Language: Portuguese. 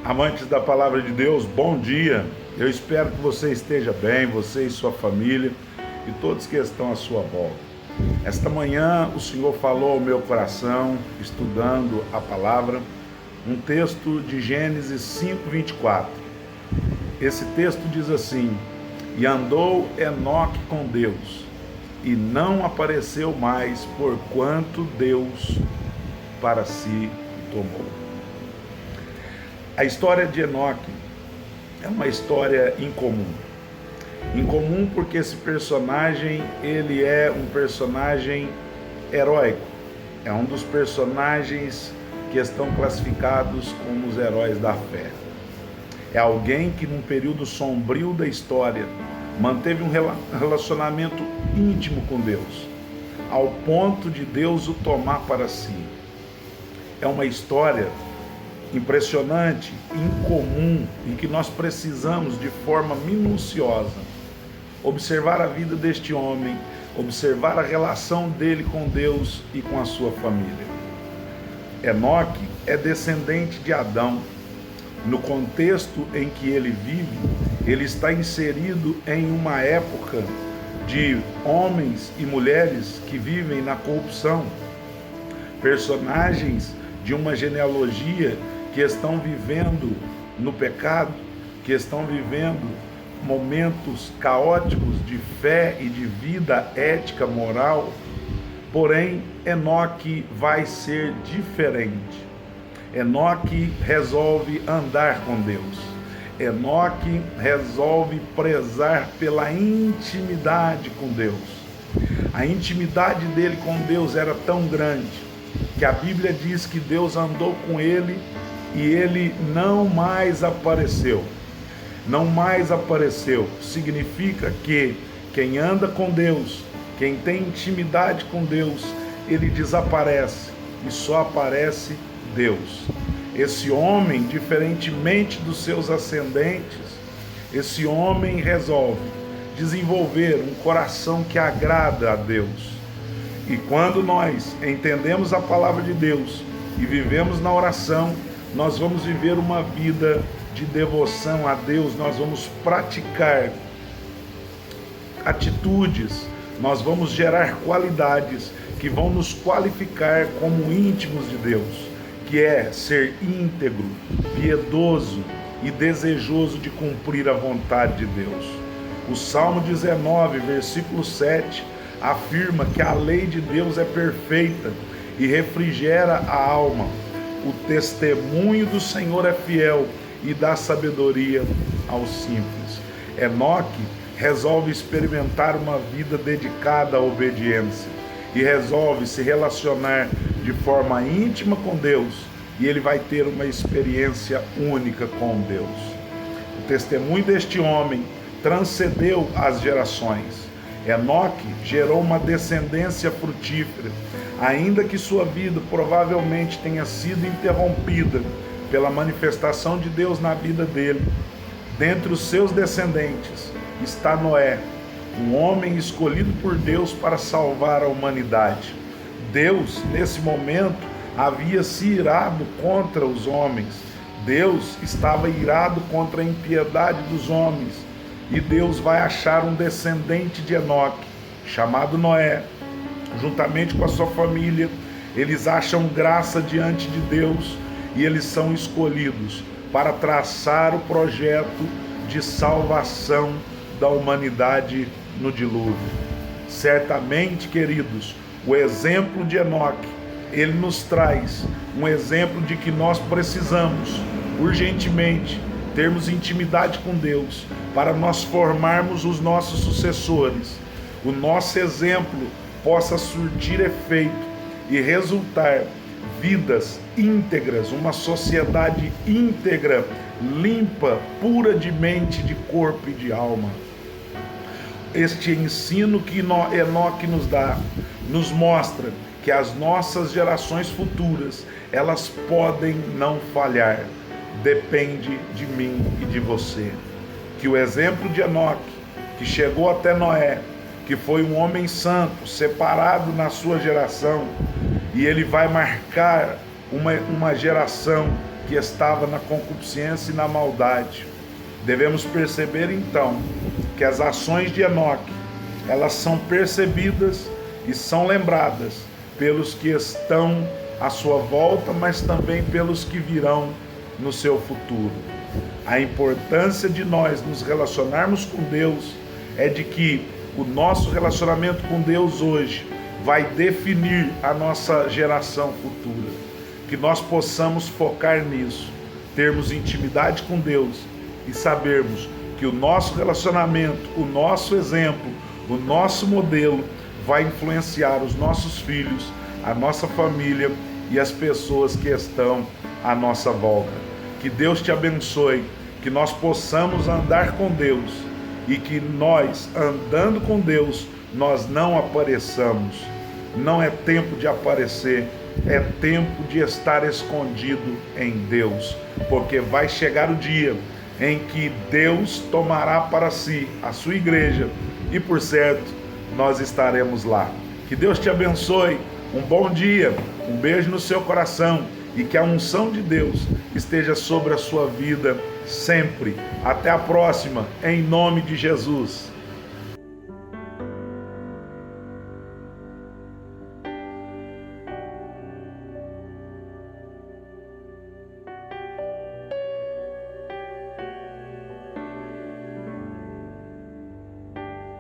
Amantes da palavra de Deus, bom dia. Eu espero que você esteja bem, você e sua família e todos que estão à sua volta. Esta manhã o Senhor falou ao meu coração, estudando a palavra, um texto de Gênesis 5:24. Esse texto diz assim: E andou Enoque com Deus, e não apareceu mais, porquanto Deus para si o tomou. A história de Enoque é uma história incomum. Incomum porque esse personagem, ele é um personagem heróico. É um dos personagens que estão classificados como os heróis da fé. É alguém que num período sombrio da história manteve um relacionamento íntimo com Deus, ao ponto de Deus o tomar para si. É uma história impressionante, incomum, em que nós precisamos de forma minuciosa observar a vida deste homem, observar a relação dele com Deus e com a sua família. Enoque é descendente de Adão. No contexto em que ele vive, ele está inserido em uma época de homens e mulheres que vivem na corrupção, personagens de uma genealogia que estão vivendo no pecado, que estão vivendo momentos caóticos de fé e de vida ética, moral. Porém, Enoque vai ser diferente. Enoque resolve andar com Deus. Enoque resolve prezar pela intimidade com Deus. A intimidade dele com Deus era tão grande que a Bíblia diz que Deus andou com ele e ele não mais apareceu. Não mais apareceu. Significa que quem anda com Deus, quem tem intimidade com Deus, ele desaparece e só aparece Deus. Esse homem, diferentemente dos seus ascendentes, esse homem resolve desenvolver um coração que agrada a Deus. E quando nós entendemos a palavra de Deus e vivemos na oração, nós vamos viver uma vida de devoção a Deus, nós vamos praticar atitudes, nós vamos gerar qualidades que vão nos qualificar como íntimos de Deus, que é ser íntegro, piedoso e desejoso de cumprir a vontade de Deus. O Salmo 19, versículo 7, afirma que a lei de Deus é perfeita e refrigera a alma. O testemunho do Senhor é fiel e dá sabedoria aos simples. Enoque resolve experimentar uma vida dedicada à obediência e resolve se relacionar de forma íntima com Deus, e ele vai ter uma experiência única com Deus. O testemunho deste homem transcendeu as gerações. Enoque gerou uma descendência frutífera, ainda que sua vida provavelmente tenha sido interrompida pela manifestação de Deus na vida dele. Dentre os seus descendentes está Noé, um homem escolhido por Deus para salvar a humanidade. Deus, nesse momento, havia se irado contra os homens. Deus estava irado contra a impiedade dos homens. E Deus vai achar um descendente de Enoque, chamado Noé, juntamente com a sua família. Eles acham graça diante de Deus e eles são escolhidos para traçar o projeto de salvação da humanidade no dilúvio. Certamente, queridos, o exemplo de Enoque, ele nos traz um exemplo de que nós precisamos urgentemente termos intimidade com Deus para nós formarmos os nossos sucessores. O nosso exemplo possa surtir efeito e resultar vidas íntegras, uma sociedade íntegra, limpa, pura de mente, de corpo e de alma. Este ensino que Enoque nos dá, nos mostra que as nossas gerações futuras, elas podem não falhar. Depende de mim e de você. Que o exemplo de Enoque, que chegou até Noé, que foi um homem santo, separado na sua geração, e ele vai marcar uma geração que estava na concupiscência e na maldade. Devemos perceber então que as ações de Enoque, elas são percebidas e são lembradas pelos que estão à sua volta, mas também pelos que virão no seu futuro. A importância de nós nos relacionarmos com Deus é de que o nosso relacionamento com Deus hoje vai definir a nossa geração futura. Que nós possamos focar nisso, termos intimidade com Deus e sabermos que o nosso relacionamento, o nosso exemplo, o nosso modelo vai influenciar os nossos filhos, a nossa família e as pessoas que estão à nossa volta. Que Deus te abençoe, que nós possamos andar com Deus e que nós, andando com Deus, nós não apareçamos. Não é tempo de aparecer, é tempo de estar escondido em Deus, porque vai chegar o dia em que Deus tomará para si a sua igreja e, por certo, nós estaremos lá. Que Deus te abençoe, um bom dia, um beijo no seu coração e que a unção de Deus esteja sobre a sua vida sempre. Até a próxima, em nome de Jesus.